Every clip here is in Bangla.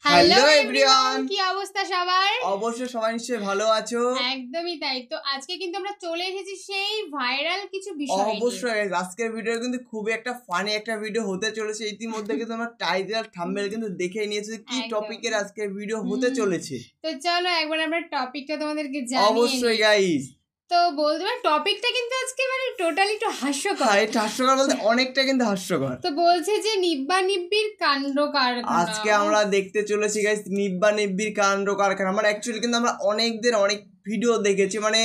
হ্যালো এভরিওয়ান, কি অবস্থা সবার? অবশ্যই সবাই নিশ্চয়ই ভালো আছো। একদমই তাই। তো আজকে কিন্তু আমরা চলে এসেছি সেই ভাইরাল কিছু বিষয় নিয়ে। অবশ্যই আজকের ভিডিও কিন্তু খুবই একটা ফানি একটা ভিডিও হতে চলেছে। ইতিমধ্যে কিন্তু আমরা টাইটেল থাম্বনেল কিন্তু দেখে নিয়েছি কি টপিকের আজকের ভিডিও হতে চলেছে। তো চলো একবার আমরা টপিকটা তোমাদেরকে জানিয়ে দিই। অবশ্যই গাইস, তো বলতে পারি টপিকটা কিন্তু আজকে মানে টোটালি একটু হাস্যকর। হ্যাঁ, এটা হাস্যকর বলতে অনেকটা কিন্তু হাস্যকর। তো বলছে যে নিব্বা নিব্বির কাণ্ড কারখানা। আজকে আমরা দেখতে চলেছি গাইস নিব্বা নিব্বির কাণ্ড কারখানা। মানে অ্যাকচুয়ালি কিন্তু আমরা অনেকদের অনেক ভিডিও দেখেছি, মানে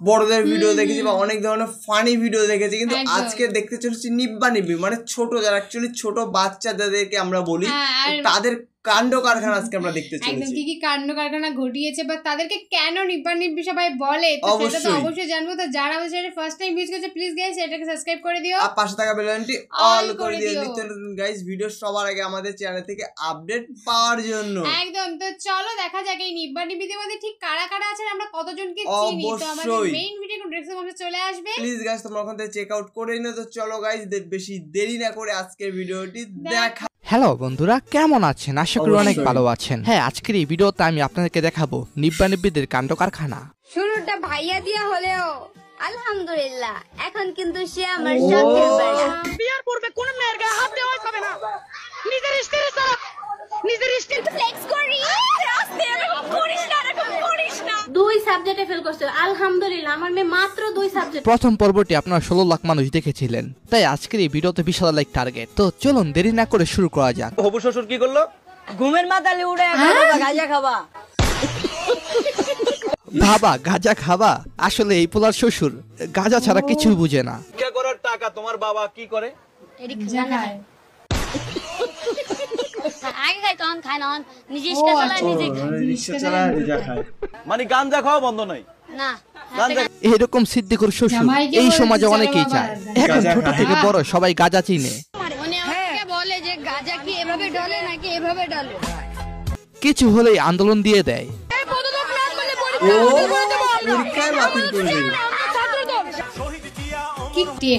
বড়দের ভিডিও দেখেছি বা অনেক ধরনের ফানি ভিডিও দেখেছি, কিন্তু আজকে দেখতে চলেছি নিব্বা নিব্বি, মানে ছোট যারা অ্যাকচুয়ালি ছোট বাচ্চা যাদেরকে আমরা বলি তাদের কাণ্ড কারখানা আজকে আমরা দেখতে চলেছি। একদম কি কাণ্ড কারখানা ঘটিয়েছে বা তাদেরকে কেন নিব্বা নিব্বি সবাই বলে, তো সেটা তো অবশ্যই জানবো। তো যারা আমাদের চ্যানেলে ফার্স্ট টাইম ভিজিট করছে প্লিজ গাইস এটাকে সাবস্ক্রাইব করে দিও আর পাশে থাকা বেল আইকনটি অল করে দিও গাইস, ভিডিও সবার আগে আমাদের চ্যানেল থেকে আপডেট পাওয়ার জন্য। একদম। তো চলো দেখা যাক এই নিব্বা নিব্বিদের মধ্যে ঠিক কারা কারা আছেন, আমরা কতজনকে চিনি। তো আমাদের মেইন ভিডিও ডেসক্রিপশন বক্সে চলে আসবে, প্লিজ গাইস তোমরা ওখান থেকে চেক আউট করে নিও। তো চলো গাইস বেশি দেরি না করে আজকের ভিডিওটি দেখা। হ্যালো বন্ধুরা, কেমন আছেন? আশা করি অনেক ভালো আছেন। হ্যাঁ, আজকের এই ভিডিওতে আমি আপনাদেরকে দেখাবো নিব্বা নিব্বিদের কাণ্ড কারখানা। শুরুটা ভাইয়া দিয়া হলেও আলহামদুলিল্লাহ এখন কিন্তু সে আমার শখের বেড়া। বিয়ার পূর্বে কোন মেয়ের গায়ে হাত দেওয়া যাবে না। নিজের স্ত্রীর সাথে নিজের স্ত্রীর ফ্লেক্স করি রাস্তায় এরকম করিস না, এরকম করিস না। 2 সাবজেক্টে ফেল করছে, আলহামদুলিল্লাহ আমার মেয়ে মাত্র 2 সাবজেক্ট। প্রথম পর্বটি আপনারা 16 লাখ মানুষ দেখেছিলেন, তাই আজকের এই ভিডিওতে বিশাল লাইক টার্গেট। তো চলুন দেরি না করে শুরু করা যাক। হবু শ্বশুর কি করলো? ঘুমের মাথালে উড়ে গাঁজা খাবা। বাবা গাঁজা খাবা? আসলে এই পোলার শ্বশুর গাঁজা ছাড়া কিছুই বুঝে না। ভিক্ষা করার টাকা তোমার বাবা কি করে? জানায় আগে খাই তখন খায় না, নিজে ইচ্ছা চালায় নিজে খায়। মানে গাঞ্জা খাওয়া বন্ধ নয় না এরকম সিদ্দিকুর শ্বশুর এই সমাজে অনেকেই চায়। এখন ছোট থেকে বড় সবাই গাঁজা চিনে। উনি আমাকে বলে যে গাঁজা কি এভাবে ডলে নাকি এভাবে ডলে, কিছু হলেই আন্দোলন দিয়ে দেয়।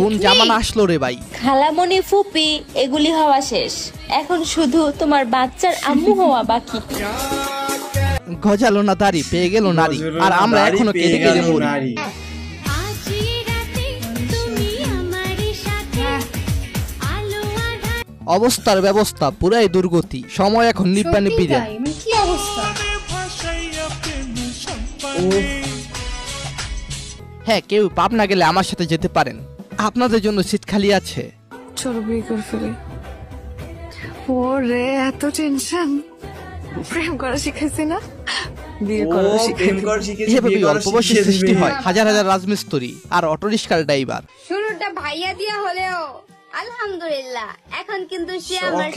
কোন জামানা আসলো রে ভাই? খালামণি ফুপি এগুলি হওয়া শেষ, এখন শুধু তোমার বাচ্চার আম্মু হওয়া বাকি। গজালো না দাড়ি, পেয়ে গেল নারী, আর আমরা এখনো কেঁদে কেঁদে মরি। অবস্থার ব্যবস্থা পুরাই দুর্গতি, সময় এখন নিব্বা নিব্বিদের। কি অবস্থা! হ্যাঁ, কেউ পাবনা গেলে আমার সাথে যেতে পারেন, আপনাদের জন্য সিট খালি আছে। চলো বিয়ে করে ফেলি। ওরে এত টেনশন, প্রেম করা শিখাইছি না, বিয়ে করা শিখাইছি। এভাবে অল্প বয়সে সৃষ্টি হয় হাজার হাজার রাজমিস্ত্রি আর অটোরিক্সার ড্রাইভার। শুরুটা ভাইয়া দিয়া হলেও আলহামদুলিল্লাহ এখন কিন্তু সে আমার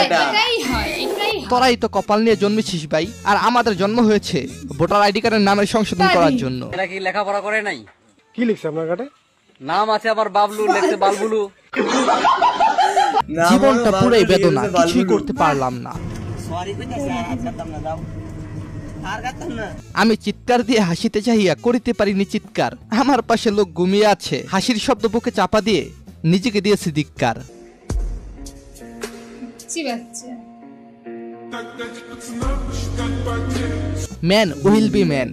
এটাই হয়। তোরাই তো কপাল নিয়ে জন্মেছিস ভাই, আর আমাদের জন্ম হয়েছে ভোটার আইডি কার্ডের নামের সংশোধন করার জন্য। এরা কি লেখাপড়া করে নাই? কি লিখছে আপনার কাছে? নাম আছে আবার বাবলু, লেখছে বালবুলু। জীবনটা পুরাই বেদনা, কিছুই করতে পারলাম না। আমি চিৎকার দিয়ে হাসিতে চাহিয়া করিতে পারিনি চিৎকার। আমার পাশে লোক ঘুমিয়ে আছে, হাসির শব্দ বুকে চাপা দিয়ে নিজেকে দিয়েছি ধিক্কার। ম্যান উইল বি ম্যান,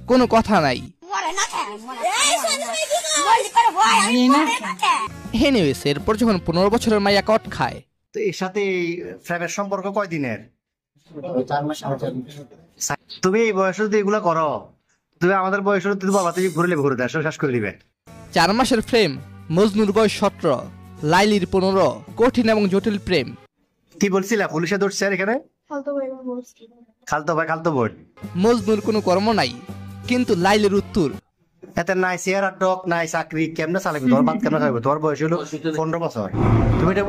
কোনো কথা নাই। এনিওয়েজ, এরপর যখন 15 বছরের মাইয়া কট খায়। তো এর সাথে প্রেমের সম্পর্ক কয়দিনের? 4 মাস। তুমি এই বয়সে যদি এগুলো করো, তুমি আমাদের বয়সে তুমি বাবা তুমি ঘুরে দেশ শেষ করে দিবে। 4 মাসের প্রেম, মজনুর বয়স 17, লাইলির 15, কঠিন এবং জটিল প্রেম। কি বলছিলা? পুলিশে ধরছে এখানে? খালতো বোন। মজনুর কোনো কর্ম নাই, কিন্তু লাইলির উত্তর এতে নাই চেয়ার টক নাই চাকরি, কেমনে চালাবি? তোর বাদ কেমনে খাইবো? তোর বয়স হলো 15 বছর। তুমি এটা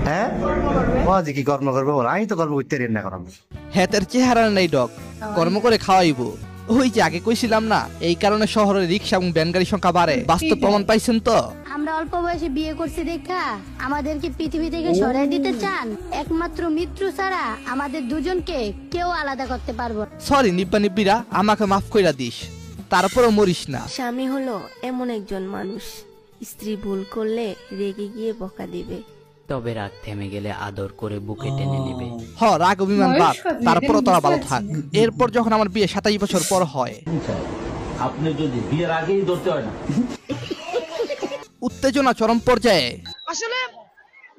হ্যাঁ বাজি কি কর্ম করবো? আমি তো কর্ম করতে রেন না করাম। হ্যাঁ, তার চেহারা নাই ডক, কর্ম করে খাওয়াইবো। ওই যে আগে কইছিলাম না, এই কারণে শহরে রিক্সা এবং ভ্যান গাড়ির সংখ্যা বাড়ে। বাস্তব প্রমাণ পাইছেন তো। আমরা অল্প বয়সে বিয়ে করছি দেখা আমাদেরকে পৃথিবী থেকে সরাই দিতে চান? একমাত্র মৃত্যু ছাড়া আমাদের দুজনকে কেউ আলাদা করতে পারবো। সরি নিব্বা নিব্বিরা, আমাকে মাফ কইরা দিস, তারপরও মরিস না। স্বামী হলো এমন একজন মানুষ, স্ত্রী ভুল করলে রেগে গিয়ে বকা দিবে, তবে রাগ থেমে গেলে আদর করে বুকে টেনে নেবে। রাগ অভিমান বাদ, তারপরও তোরা ভালো থাক। এরপর যখন আমার বিয়ে 27 বছর পর হয়, আপনি যদি বিয়ের আগেই ধরতে হয় না, উত্তেজনা চরম পর্যায়ে। আসলে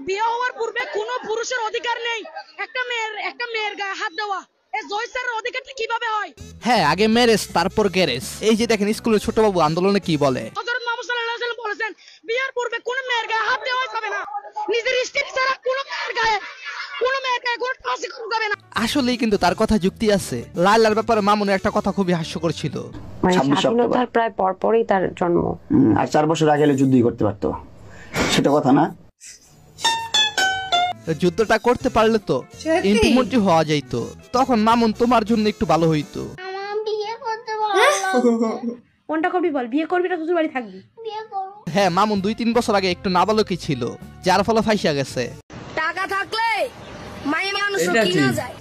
বিয়ে হওয়ার পূর্বে কোনো পুরুষের অধিকার নেই একটা মেয়ের গায়ে হাত দেওয়া। এই জয় স্যারের অধিকারটা কিভাবে হয়? হ্যাঁ, আগে ম্যারেজ তারপর গ্যারেজ। এই যে দেখেন স্কুলের ছোট বাবু আন্দোলনে কি বলে। হযরত মুহাম্মদ সাল্লাল্লাহু আলাইহি ওয়াসাল্লাম বলেছেন বিয়ের পূর্বে কোনো মেয়ের গায়ে হাত দেওয়া যাবে না। নিজের স্ত্রী ছাড়া কোনো মেয়ের গায়ে কোনো টাচই করা যাবে না। আসলেই কিন্তু তার কথা যুক্তি আছে। লাইলার ব্যাপারে মামুনের একটা কথা খুবই হাস্যকর ছিল। স্বাধীনতার প্রায় পরপরই তার জন্ম, আর 4 বছর আগে হলে যুদ্ধই করতে পারতো, সেটা কথা না। যুদ্ধটা করতে পারলে তো ইন্টিমন্টি হওয়া যাইত, তখন মামুন তোমার জন্য একটু ভালো হইতো। কোনটা করবি বল? বিয়ে করবি না শ্বশুর বাড়ি থাকবি? হ্যাঁ, মামুন 2-3 বছর আগে একটু নাবালকই ছিল, যার ফলে ফাইসা গেছে। টাকা থাকলে মায়ের মানুষ কিনা যায়।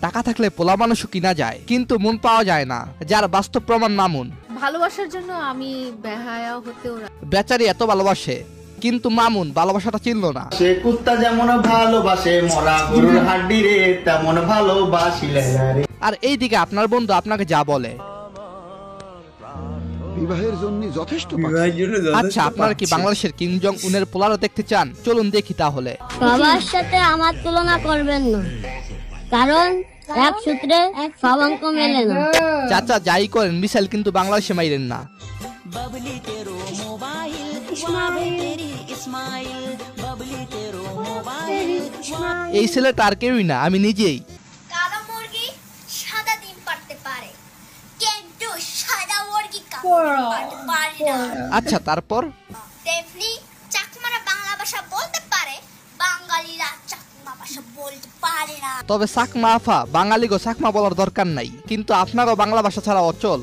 টাকা থাকলে পোলা মানুষও কিনা যায়, কিন্তু মন পাওয়া যায় না, যার বাস্তব প্রমাণ মামুন। ভালোবাসার জন্য আমি বেহায়া হতেও বেচারি এত ভালোবাসে, কিন্তু মামুন ভালোবাসাটা চিনল না। সে কুত্তা যেমন ভালোবাসে মরা গরুর হাড্ডি রে, তেমন ভালোবাসিলে রে। আর এইদিকে আপনার বন্ধু আপনাকে যা বলে, বিবাহের জন্য যথেষ্ট। আচ্ছা, আপনারা কি বাংলাদেশের কিং জং উনের পোলারও দেখতে চান? চলুন দেখি তাহলে। সবার সাথে আমার তুলনা করবেন না, কারণ এক সূত্রে সব অঙ্ক মেলে না। চাচা যাই করেন, মিসাইল কিন্তু বাংলাদেশে মাইরেন না। এই ছেলেটা আর কেউই না, আমি নিজেই। কালো মুরগি সাদা ডিম পারতে পারে, কিন্তু সাদা মুরগি কালো পারতে পারে না। আচ্ছা, তারপর? তেমনি চাকমারা বাংলা ভাষা বলতে পারে, বাঙালিরা চাকমা ভাষা বলতে পারে না। তবে চাকমা আফা, বাঙালি গো চাকমা বলার দরকার নাই, কিন্তু আপনারও বাংলা ভাষা ছাড়া অচল।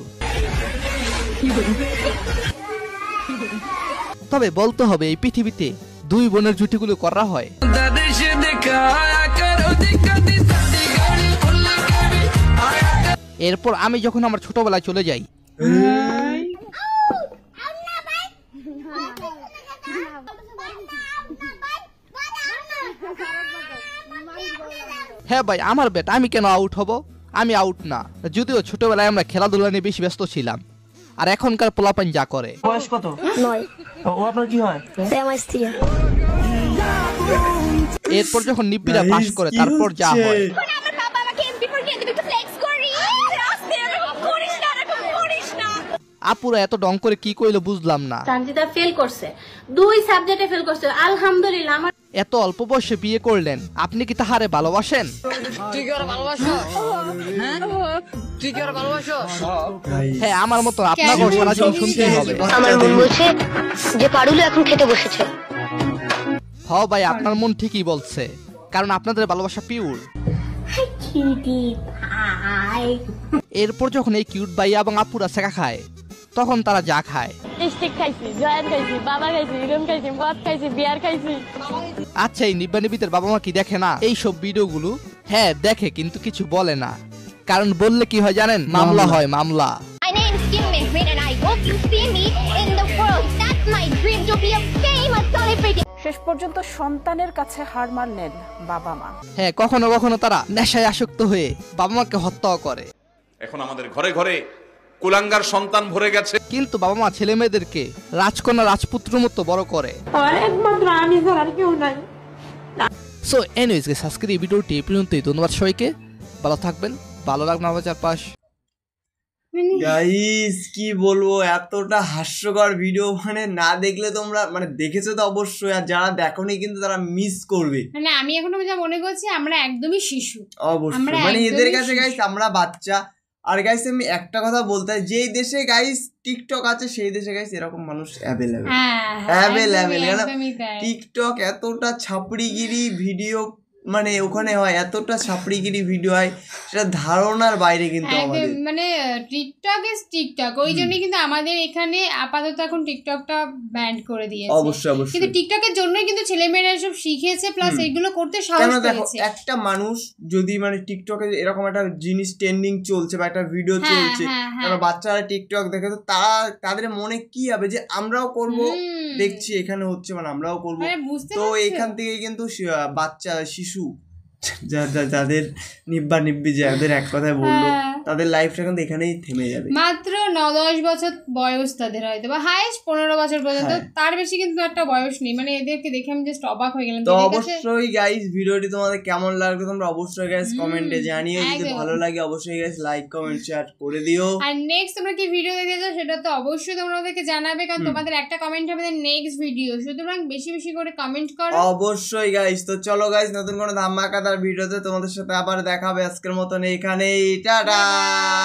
তবে বলতে হবে, এই পৃথিবীতে 2 বোনের জুটিগুলো করা হয়। এরপর আমি যখন আমার ছোটবেলায় চলে যাই, হ্যাঁ ভাই, আমার বেটা, আমি কেন আউট হব? আমি আউট না। যদিও ছোটবেলায় আমরা খেলাধুলা নিয়ে বেশি ব্যস্ত ছিলাম, আর এখনকার পোলাপান যা করে। বয়স কত? 9। ও আপনার কি হয়? এরপর যখন নিব্বিরা পাস করে, তারপর যা হয়। আপুরা এত ডং করে কি কইলো বুঝলাম না। সানজিদা ফেল করছে, 2 সাবজেক্টে ফেল করছে, আলহামদুলিল্লাহ। আমার এত অল্প বয়সে বিয়ে করলেন, আপনি কি তাহারে ভালোবাসেন? হ্যাঁ, আমার মতো আপনাকেও সারা জীবন শুনতেই হবে। আমার মন বলছে যে পারুল এখন খেতে বসেছে। ভাই, আপনার মন ঠিকই বলছে, কারণ আপনাদের ভালোবাসা পিওর। এরপর যখন এই কিউট ভাইয়া এবং আপুরা শেখা খায়, তখন তারা যা খায়। আচ্ছা, এই নিব্বা নিবিতের বাবা মা কি দেখে না এইসব ভিডিওগুলো? হ্যাঁ দেখে, কিন্তু কিছু বলে না, কারণ বললে কি হয় জানেন? মামলা হয়, মামলা। শেষ পর্যন্ত সন্তানের কাছে হার মানলেন বাবা মা। হ্যাঁ, কখনো কখনো তারা নেশায় আসক্ত হয়ে বাবা মাকে হত্যাও করে। এখন আমাদের ঘরে ঘরে কুলাঙ্গার সন্তান ভরে গেছে, কিন্তু বাবা মা ছেলে মেয়েদেরকে রাজকন্যা রাজপুত্র মতো বড় করে। একমাত্র আমি ছাড়া আর কেউ নাই। সো এনিওয়েজ গাইস, আজকের এই ভিডিওটি এই পর্যন্তই। ধন্যবাদ সবাইকে, ভালো থাকবেন, ভালো লাগবে আমার চারপাশ। গাইস কি বলবো, এতটা হাস্যকর ভিডিও মানে না দেখলে তোমরা মানে দেখেছো তো অবশ্যই, আর যারা দেখোনি কিন্তু তারা মিস করবে। মানে আমি এখনো যা মনে করছি আমরা একদমই শিশু, অবশ্যই মানে এদের কাছে গাইস আমরা বাচ্চা। আর গাইস আমি একটা কথা বলতে চাই, যেই দেশে গাইস টিকটক আছে সেই দেশে গাইস এরকম মানুষ অ্যাভেলেবেল। টিকটক এতটা ছাপড়িগিরি ভিডিও মানে ওখানে হয়, এতটা ছাপড়িগিরি ভিডিও হয়, সেটা ধারণার বাইরে কিন্তু আমাদের মানে টিকটক ইজ টিকটক, ওই জন্যই কিন্তু আমাদের এখানে আপাতত এখন টিকটকটা ব্যান্ড করে দিয়েছে। অবশ্যই কিন্তু টিকটকের জন্যই কিন্তু ছেলেমেয়েরা সব শিখেছে, প্লাস এইগুলো করতে সাহস পেয়েছে। একটা মানুষ যদি মানে টিকটকে এরকম একটা জিনিস ট্রেন্ডিং চলছে বা একটা ভিডিও চলছে, তারপর বাচ্চারা টিকটক দেখে, তো তাদের মনে কি হবে যে আমরাও করব, দেখছি এখানে হচ্ছে মানে আমরাও করব। তো এখান থেকে কিন্তু বাচ্চা শিশু যাদের নিব্বা নিব্বি যাদের এক কথায় বললো, তাদের লাইফটা কিন্তু এখানেই থেমে যাবে। মাত্র 9-10 বছর বয়স তাদের, হয়তো বা হাইস্ট 15 বছর পর্যন্ত, তার বেশি কিন্তু একটা বয়স নেই। মানে এদেরকে দেখে আমি জাস্ট অবাক হয়ে গেলাম। তো অবশ্যই গাইস ভিডিওটি তোমাদের কেমন লাগলো তোমরা অবশ্যই গাইস কমেন্টে জানিও। যদি ভালো লাগে অবশ্যই গাইস লাইক কমেন্ট শেয়ার করে দিও। আর নেক্সট তোমরা কি ভিডিও দেখতে চাও সেটা তো অবশ্যই তোমরা আমাদেরকে জানাবে, কারণ তোমাদের একটা কমেন্ট হবে নেক্সট ভিডিও। সুতরাং বেশি বেশি করে কমেন্ট করো অবশ্যই গাইস। তো চলো গাইস, নতুন কোনো ধামাকাদার ভিডিওতে তোমাদের সাথে আবার দেখা হবে। আজকের মতন এখানেই, টাটা।